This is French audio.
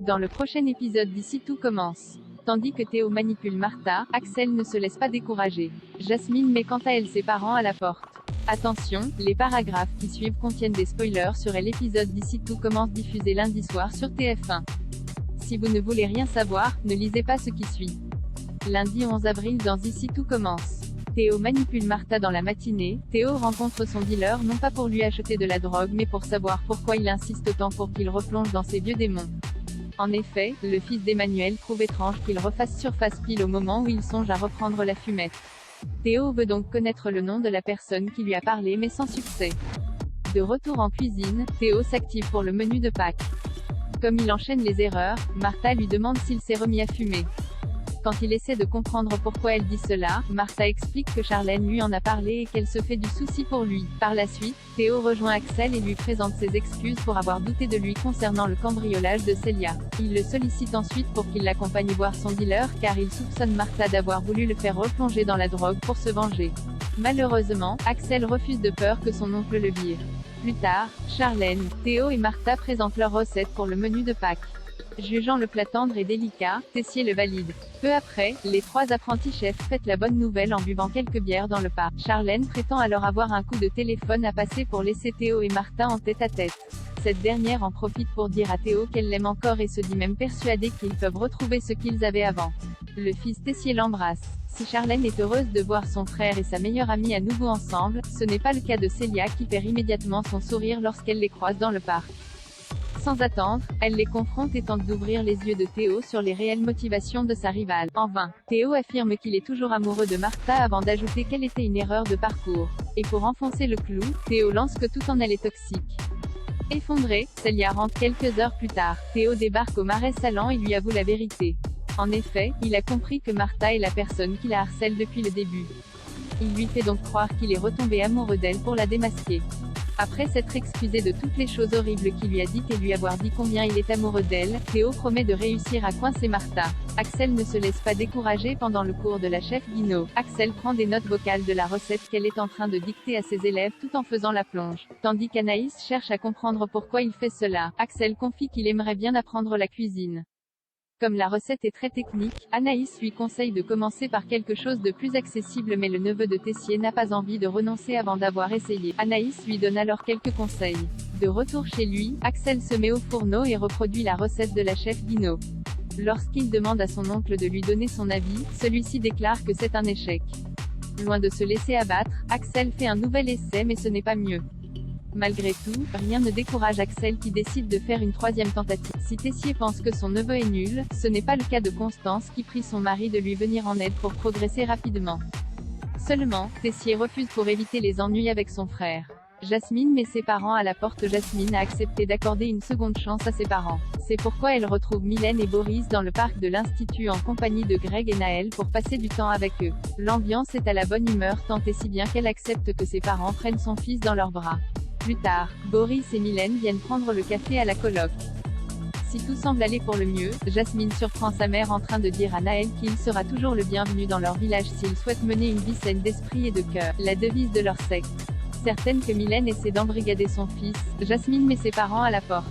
Dans le prochain épisode d'ici tout commence. Tandis que Théo manipule Martha, Axel ne se laisse pas décourager. Jasmine met quant à elle ses parents à la porte. Attention, les paragraphes qui suivent contiennent des spoilers sur l'épisode d'ici tout commence diffusé lundi soir sur TF1. Si vous ne voulez rien savoir, ne lisez pas ce qui suit. Lundi 11 avril dans Ici tout commence. Théo manipule Martha dans la matinée. Théo rencontre son dealer non pas pour lui acheter de la drogue mais pour savoir pourquoi il insiste autant pour qu'il replonge dans ses vieux démons. En effet, le fils d'Emmanuel trouve étrange qu'il refasse surface pile au moment où il songe à reprendre la fumette. Théo veut donc connaître le nom de la personne qui lui a parlé mais sans succès. De retour en cuisine, Théo s'active pour le menu de Pâques. Comme il enchaîne les erreurs, Martha lui demande s'il s'est remis à fumer. Quand il essaie de comprendre pourquoi elle dit cela, Martha explique que Charlène lui en a parlé et qu'elle se fait du souci pour lui. Par la suite, Théo rejoint Axel et lui présente ses excuses pour avoir douté de lui concernant le cambriolage de Célia. Il le sollicite ensuite pour qu'il l'accompagne voir son dealer car il soupçonne Martha d'avoir voulu le faire replonger dans la drogue pour se venger. Malheureusement, Axel refuse de peur que son oncle le vire. Plus tard, Charlène, Théo et Martha présentent leur recette pour le menu de Pâques. Jugeant le plat tendre et délicat, Tessier le valide. Peu après, les trois apprentis chefs fêtent la bonne nouvelle en buvant quelques bières dans le parc. Charlène prétend alors avoir un coup de téléphone à passer pour laisser Théo et Martha en tête-à-tête. Cette dernière en profite pour dire à Théo qu'elle l'aime encore et se dit même persuadée qu'ils peuvent retrouver ce qu'ils avaient avant. Le fils Tessier l'embrasse. Si Charlène est heureuse de voir son frère et sa meilleure amie à nouveau ensemble, ce n'est pas le cas de Célia qui perd immédiatement son sourire lorsqu'elle les croise dans le parc. Sans attendre, elle les confronte et tente d'ouvrir les yeux de Théo sur les réelles motivations de sa rivale. En vain. Théo affirme qu'il est toujours amoureux de Martha avant d'ajouter qu'elle était une erreur de parcours. Et pour enfoncer le clou, Théo lance que tout en elle est toxique. Effondrée, Célia rentre quelques heures plus tard. Théo débarque au Marais Salant et lui avoue la vérité. En effet, il a compris que Martha est la personne qui la harcèle depuis le début. Il lui fait donc croire qu'il est retombé amoureux d'elle pour la démasquer. Après s'être excusé de toutes les choses horribles qu'il lui a dites et lui avoir dit combien il est amoureux d'elle, Théo promet de réussir à coincer Martha. Axel ne se laisse pas décourager pendant le cours de la chef Guino. Axel prend des notes vocales de la recette qu'elle est en train de dicter à ses élèves tout en faisant la plonge. Tandis qu'Anaïs cherche à comprendre pourquoi il fait cela, Axel confie qu'il aimerait bien apprendre la cuisine. Comme la recette est très technique, Anaïs lui conseille de commencer par quelque chose de plus accessible mais le neveu de Tessier n'a pas envie de renoncer avant d'avoir essayé. Anaïs lui donne alors quelques conseils. De retour chez lui, Axel se met au fourneau et reproduit la recette de la chef Guino. Lorsqu'il demande à son oncle de lui donner son avis, celui-ci déclare que c'est un échec. Loin de se laisser abattre, Axel fait un nouvel essai mais ce n'est pas mieux. Malgré tout, rien ne décourage Axel qui décide de faire une troisième tentative. Si Tessier pense que son neveu est nul, ce n'est pas le cas de Constance qui prie son mari de lui venir en aide pour progresser rapidement. Seulement, Tessier refuse pour éviter les ennuis avec son frère. Jasmine met ses parents à la porte. Jasmine a accepté d'accorder une seconde chance à ses parents. C'est pourquoi elle retrouve Mylène et Boris dans le parc de l'Institut en compagnie de Greg et Naël pour passer du temps avec eux. L'ambiance est à la bonne humeur tant et si bien qu'elle accepte que ses parents prennent son fils dans leurs bras. Plus tard, Boris et Mylène viennent prendre le café à la coloc. Si tout semble aller pour le mieux, Jasmine surprend sa mère en train de dire à Naël qu'il sera toujours le bienvenu dans leur village s'il souhaite mener une vie saine d'esprit et de cœur, la devise de leur secte. Certaine que Mylène essaie d'embrigader son fils, Jasmine met ses parents à la porte.